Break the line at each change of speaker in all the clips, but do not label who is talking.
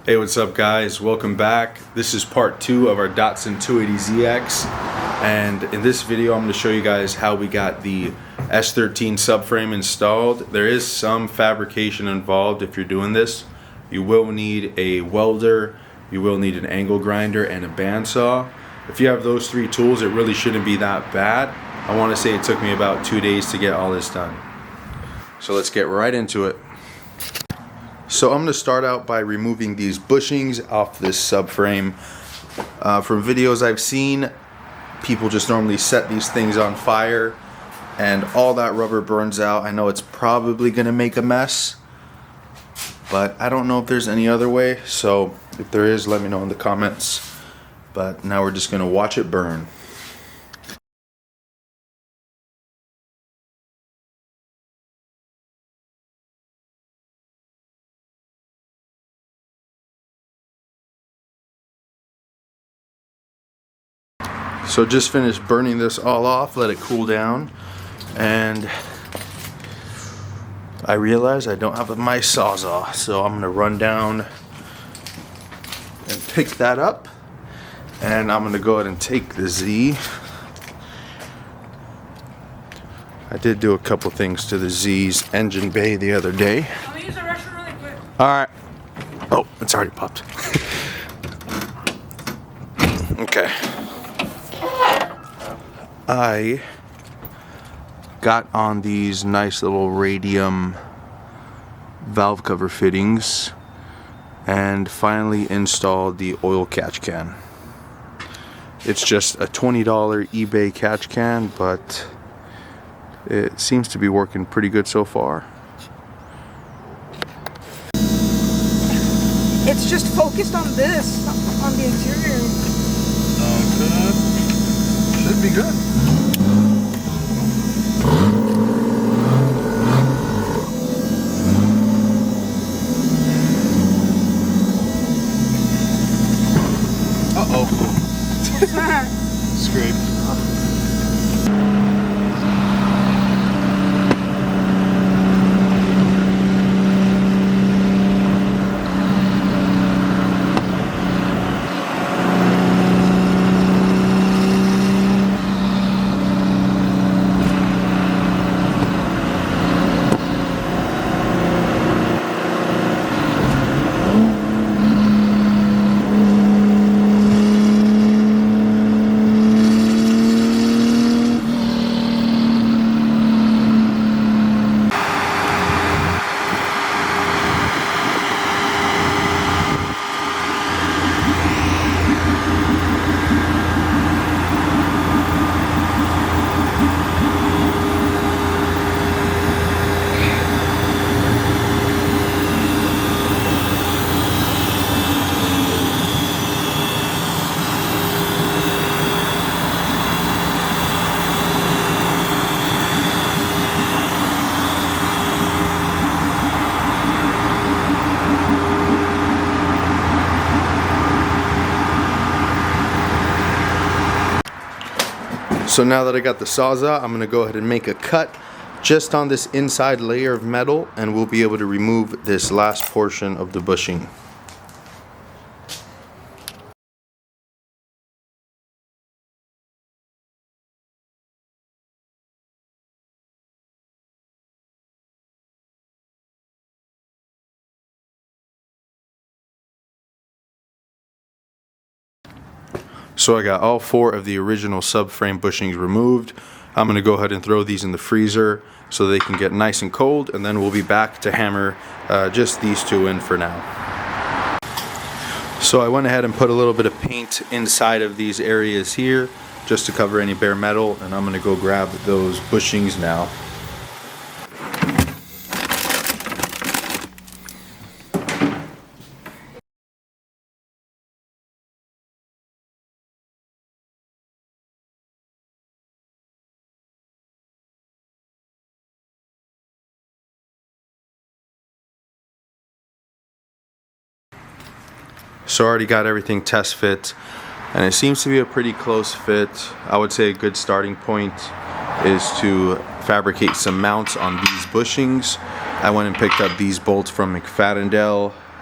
Hey, what's up guys? Welcome back. This is part 2 of our Datsun 280ZX, and in this video I'm going to show you guys how we got the S13 subframe installed. There is some fabrication involved if you're doing this. You will need a welder, you will need an angle grinder, and a bandsaw. If you have those 3 tools, it really shouldn't be that bad. I want to say it took me about 2 days to get all this done. So let's get right into it. So I'm going to start out by removing these bushings off this subframe. From videos I've seen, people just normally set these things on fire and all that rubber burns out. I know it's probably going to make a mess, but I don't know if there's any other way. So if there is, let me know in the comments. But now we're just going to watch it burn. So just finished burning this all off, let it cool down, and I realized I don't have my sawzall, so I'm gonna run down and pick that up, and I'm gonna go ahead and take the Z. I did do a couple things to the Z's engine bay the other day.
I'm gonna use the restroom really quick.
Alright. Oh, it's already popped. Okay. I got on these nice little radium valve cover fittings and finally installed the oil catch can. It's just a $20 eBay catch can, but it seems to be working pretty good so far.
It's just focused on this, on the interior.
Okay. Should be good.
What's that?
Scrape. So now that I got the sawzall, I'm going to go ahead and make a cut just on this inside layer of metal, and we'll be able to remove this last portion of the bushing. So I got all 4 of the original subframe bushings removed. I'm going to go ahead and throw these in the freezer so they can get nice and cold, and then we'll be back to hammer just these 2 in for now. So I went ahead and put a little bit of paint inside of these areas here just to cover any bare metal, and I'm going to go grab those bushings now. So I already got everything test fit, and it seems to be a pretty close fit. I would say a good starting point is to fabricate some mounts on these bushings. I went and picked up these bolts from McFadden.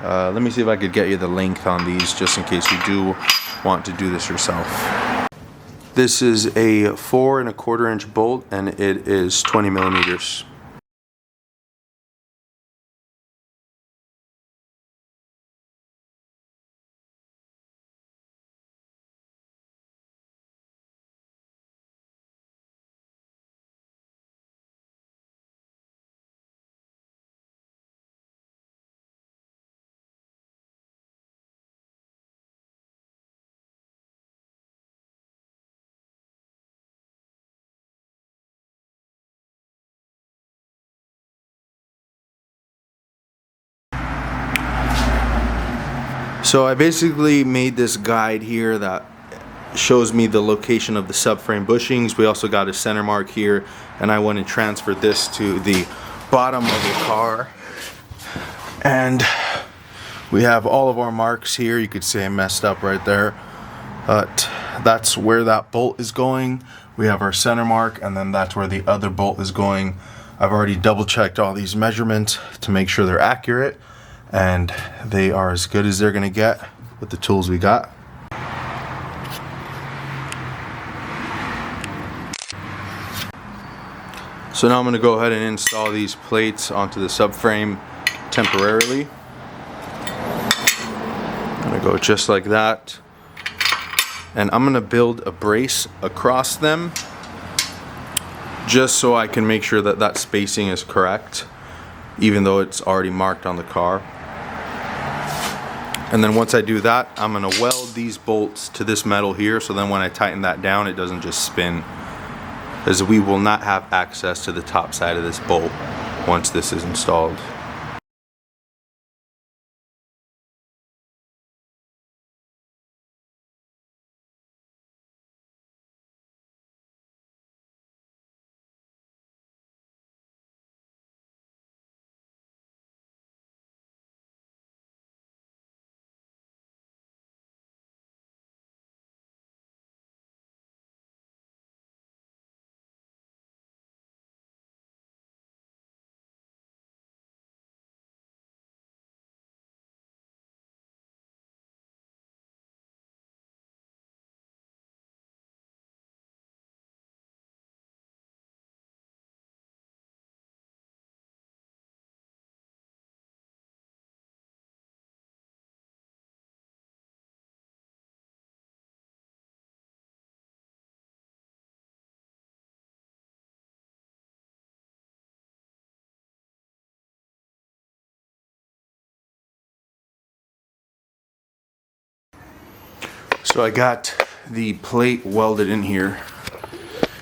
Let me see if I could get you the length on these just in case you do want to do this yourself. This is a 4 1/4 inch bolt and it is 20 millimeters. So I basically made this guide here that shows me the location of the subframe bushings. We also got a center mark here, and I went and transferred this to the bottom of the car. And we have all of our marks here. You could see I messed up right there, but that's where that bolt is going. We have our center mark, and then that's where the other bolt is going. I've already double checked all these measurements to make sure they're accurate, and they are as good as they're gonna get with the tools we got. So now I'm gonna go ahead and install these plates onto the subframe temporarily. I'm gonna go just like that. And I'm gonna build a brace across them just so I can make sure that that spacing is correct, even though it's already marked on the car. And then once I do that, I'm gonna weld these bolts to this metal here, so then when I tighten that down, it doesn't just spin, as we will not have access to the top side of this bolt once this is installed. So I got the plate welded in here.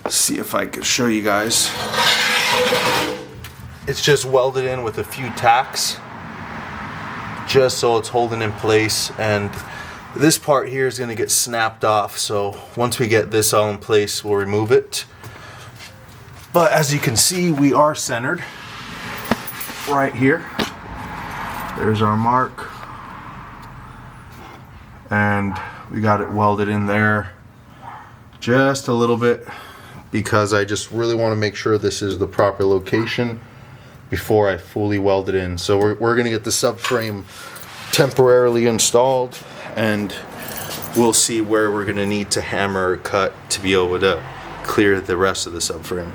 Let's see if I can show you guys. It's just welded in with a few tacks, just so it's holding in place, and this part here is going to get snapped off, so once we get this all in place, we'll remove it. But as you can see, we are centered right here. There's our mark, and we got it welded in there just a little bit because I just really want to make sure this is the proper location before I fully weld it in. So we're going to get the subframe temporarily installed, and we'll see where we're going to need to hammer or cut to be able to clear the rest of the subframe.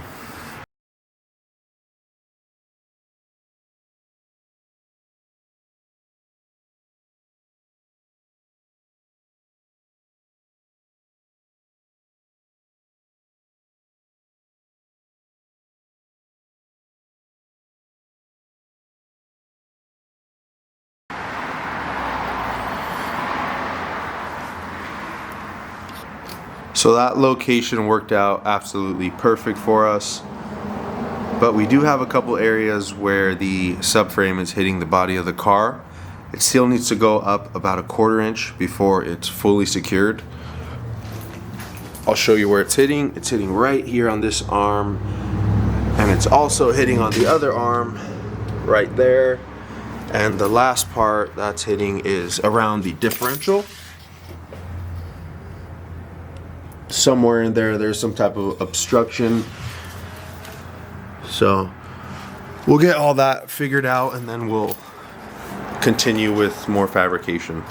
So that location worked out absolutely perfect for us, but we do have a couple areas where the subframe is hitting the body of the car. It still needs to go up about 1/4 inch before it's fully secured. I'll show you where it's hitting. It's hitting right here on this arm, and it's also hitting on the other arm right there. And the last part that's hitting is around the differential. Somewhere in there, there's some type of obstruction. So we'll get all that figured out, and then we'll continue with more fabrication.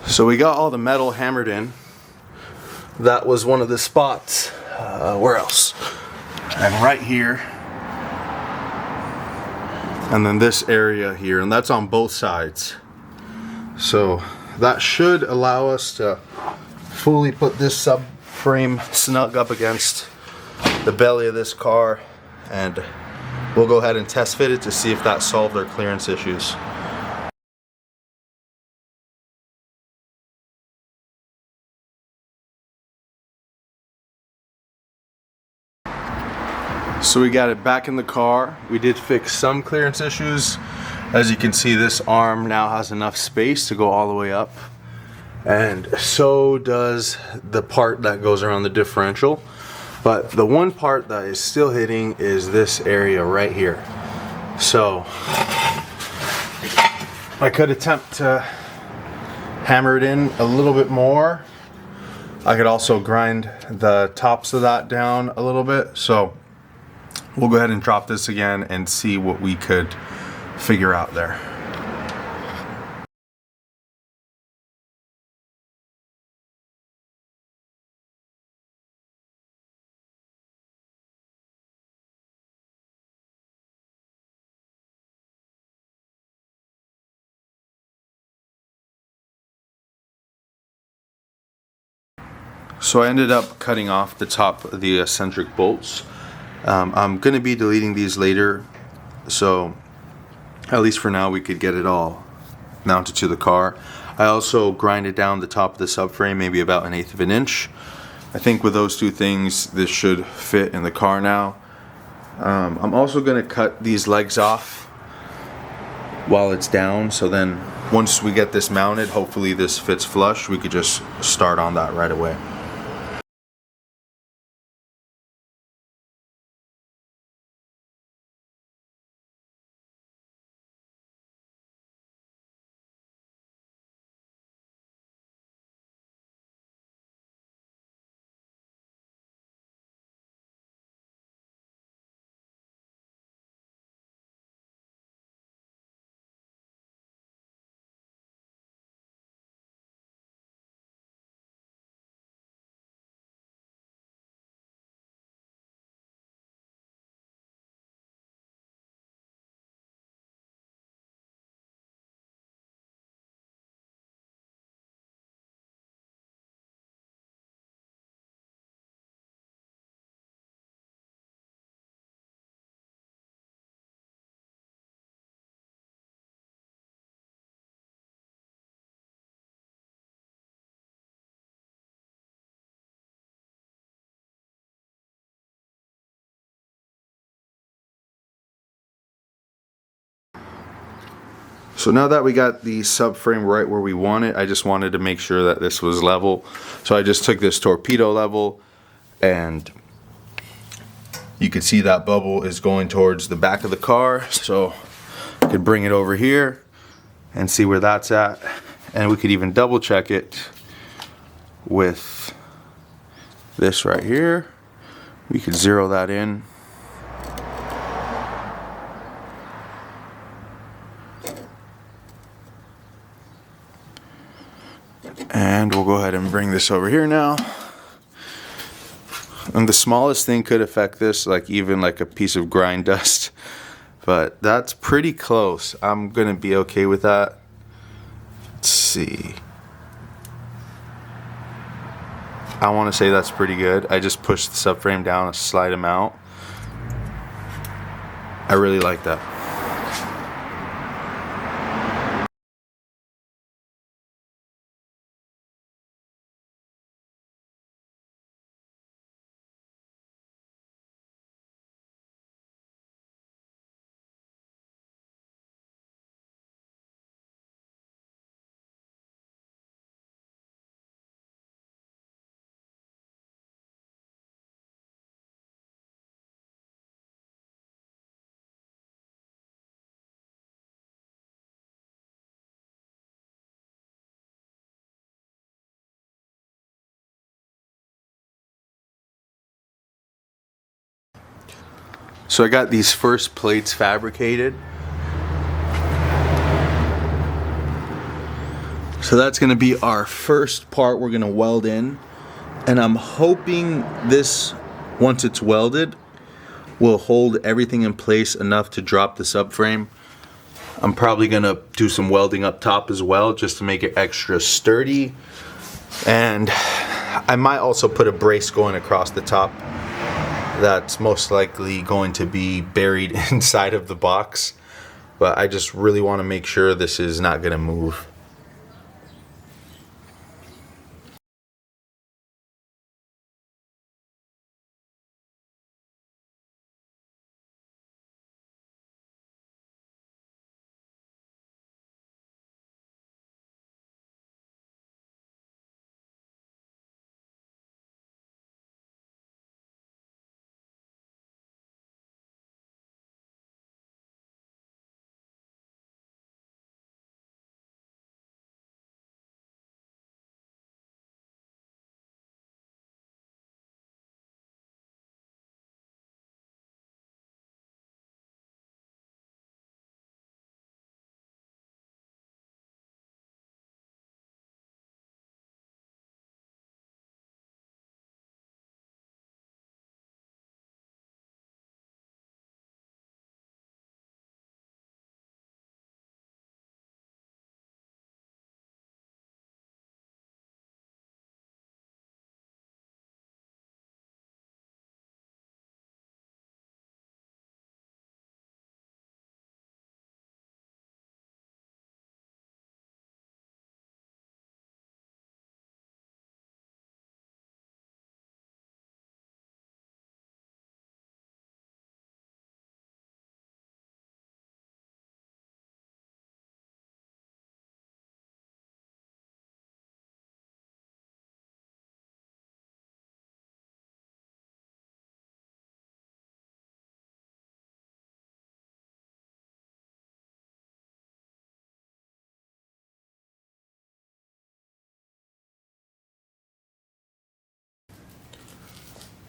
So we got all the metal hammered in. That was one of the spots. Where else? And right here. And then this area here, and that's on both sides. So that should allow us to fully put this subframe snug up against the belly of this car, and we'll go ahead and test fit it to see if that solved our clearance issues. So we got it back in the car. We did fix some clearance issues. As you can see, this arm now has enough space to go all the way up. And so does the part that goes around the differential. But the one part that is still hitting is this area right here. So I could attempt to hammer it in a little bit more. I could also grind the tops of that down a little bit. So we'll go ahead and drop this again and see what we could figure out there. So I ended up cutting off the top of the eccentric bolts. I'm going to be deleting these later, so at least for now we could get it all mounted to the car. I also grinded down the top of the subframe, maybe about 1/8 of an inch. I think with those two things this should fit in the car now. I'm also going to cut these legs off while it's down, so then once we get this mounted, hopefully this fits flush, we could just start on that right away. So now that we got the subframe right where we want it, I just wanted to make sure that this was level. So I just took this torpedo level, and you can see that bubble is going towards the back of the car. So I could bring it over here and see where that's at. And we could even double check it with this right here. We could zero that in. And we'll go ahead and bring this over here now. And the smallest thing could affect this, like even like a piece of grind dust. But that's pretty close. I'm gonna be okay with that. Let's see. I wanna say that's pretty good. I just pushed the subframe down a slight amount. I really like that. So I got these first plates fabricated. So that's gonna be our first part we're gonna weld in. And I'm hoping this, once it's welded, will hold everything in place enough to drop the subframe. I'm probably gonna do some welding up top as well, just to make it extra sturdy. And I might also put a brace going across the top that's most likely going to be buried inside of the box. But I just really want to make sure this is not gonna move.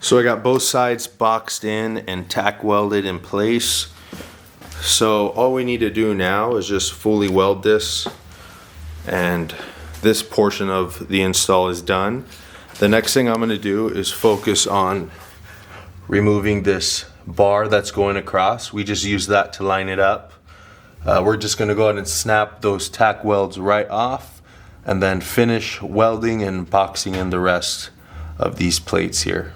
So I got both sides boxed in and tack welded in place. So all we need to do now is just fully weld this, and this portion of the install is done. The next thing I'm going to do is focus on removing this bar that's going across. We just use that to line it up. We're just going to go ahead and snap those tack welds right off and then finish welding and boxing in the rest of these plates here.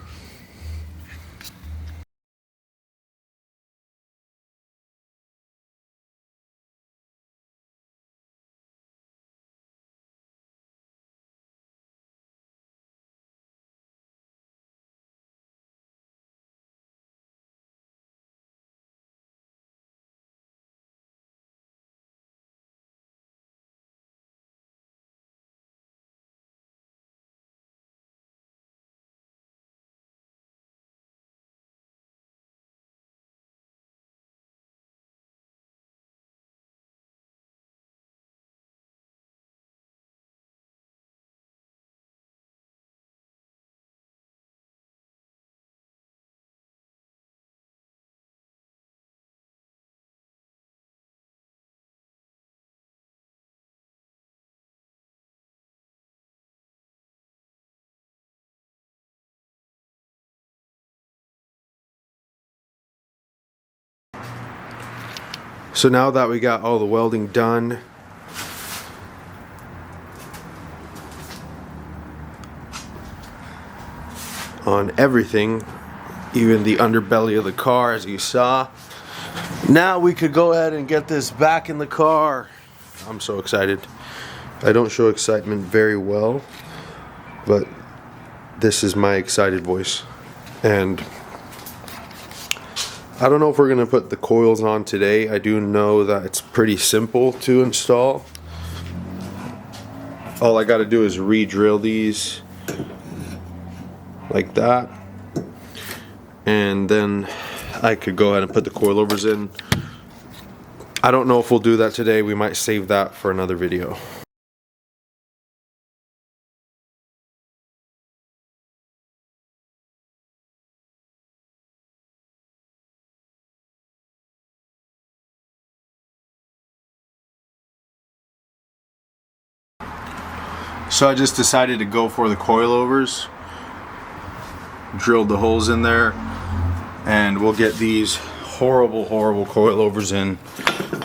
So now that we got all the welding done, on everything, even the underbelly of the car as you saw, now we could go ahead and get this back in the car. I'm so excited. I don't show excitement very well, but this is my excited voice. And I don't know if we're gonna put the coils on today. I do know that it's pretty simple to install. All I gotta do is re-drill these like that, and then I could go ahead and put the coilovers in. I don't know if we'll do that today. We might save that for another video. So I just decided to go for the coilovers. Drilled the holes in there, and we'll get these horrible coilovers in.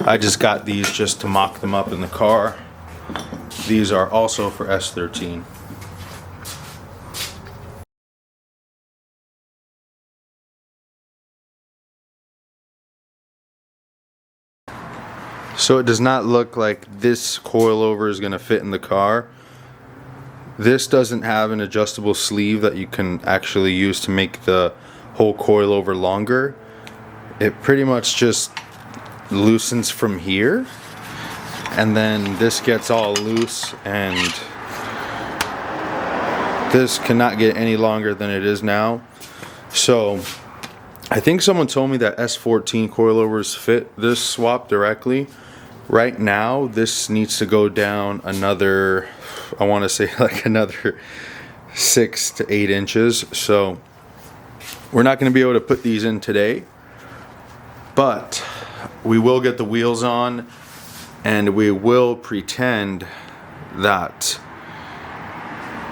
I just got these just to mock them up in the car. These are also for S13. So it does not look like this coilover is going to fit in the car. This doesn't have an adjustable sleeve that you can actually use to make the whole coilover longer. It pretty much just loosens from here, and then this gets all loose, and this cannot get any longer than it is now. So I think someone told me that S14 coilovers fit this swap directly. Right now this needs to go down another, I want to say like another 6 to 8 inches. So we're not going to be able to put these in today, but we will get the wheels on, and we will pretend that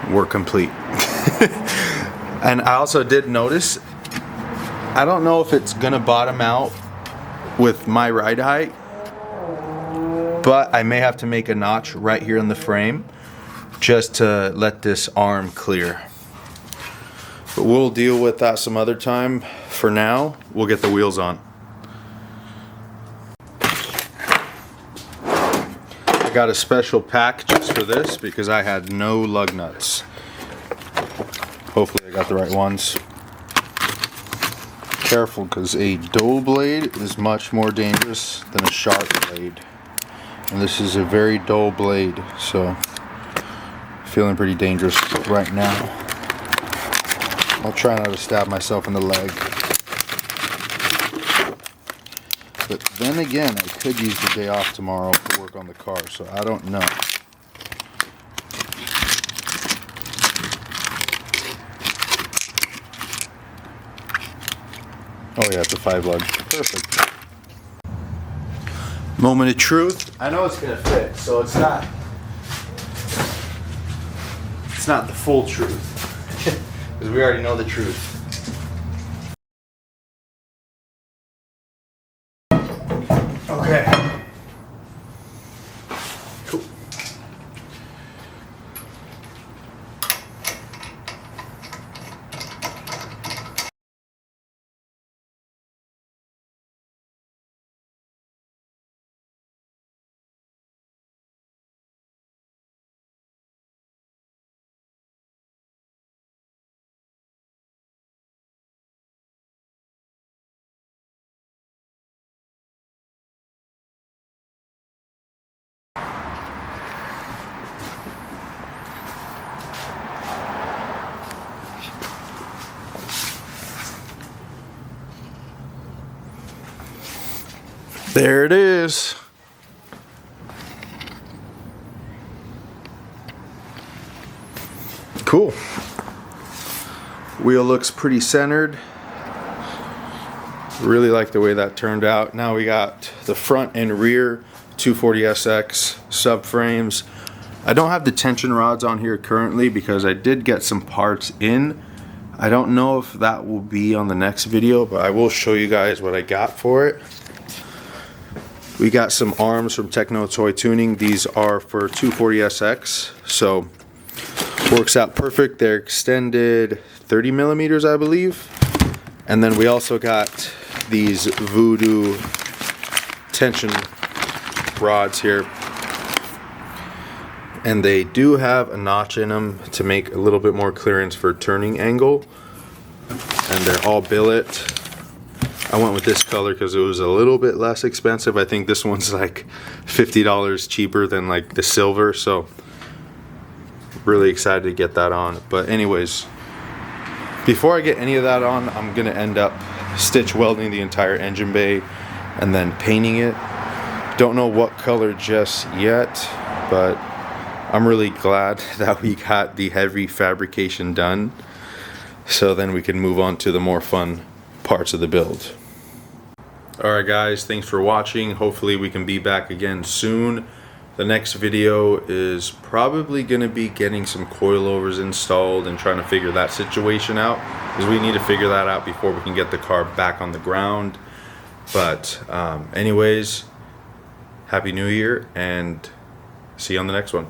we're complete. And I also did notice, I don't know if it's gonna bottom out with my ride height, but I may have to make a notch right here in the frame just to let this arm clear. But we'll deal with that some other time. For now, we'll get the wheels on. I got a special pack just for this because I had no lug nuts. Hopefully I got the right ones. Careful, because a dull blade is much more dangerous than a sharp blade. And this is a very dull blade, so feeling pretty dangerous right now. I'll try not to stab myself in the leg. But then again, I could use the day off tomorrow to work on the car, so I don't know. Oh yeah, it's a 5 lug. Perfect. Moment of truth. I know it's gonna fit, so it's not the full truth. Because we already know the truth. Okay. Cool. There it is. Cool. Wheel looks pretty centered. Really like the way that turned out. Now we got the front and rear 240SX subframes. I don't have the tension rods on here currently because I did get some parts in. I don't know if that will be on the next video, but I will show you guys what I got for it. We got some arms from Techno Toy Tuning. These are for 240SX, so works out perfect. They're extended 30 millimeters, I believe. And then we also got these Voodoo tension rods here. And they do have a notch in them to make a little bit more clearance for turning angle. And they're all billet. I went with this color because it was a little bit less expensive. I think this one's like $50 cheaper than like the silver, so really excited to get that on. But anyways, before I get any of that on, I'm gonna end up stitch welding the entire engine bay and then painting it. Don't know what color just yet, but I'm really glad that we got the heavy fabrication done, so then we can move on to the more fun parts of the build. Alright guys, thanks for watching. Hopefully we can be back again soon. The next video is probably going to be getting some coilovers installed and trying to figure that situation out, because we need to figure that out before we can get the car back on the ground. But anyways, Happy New Year, and see you on the next one.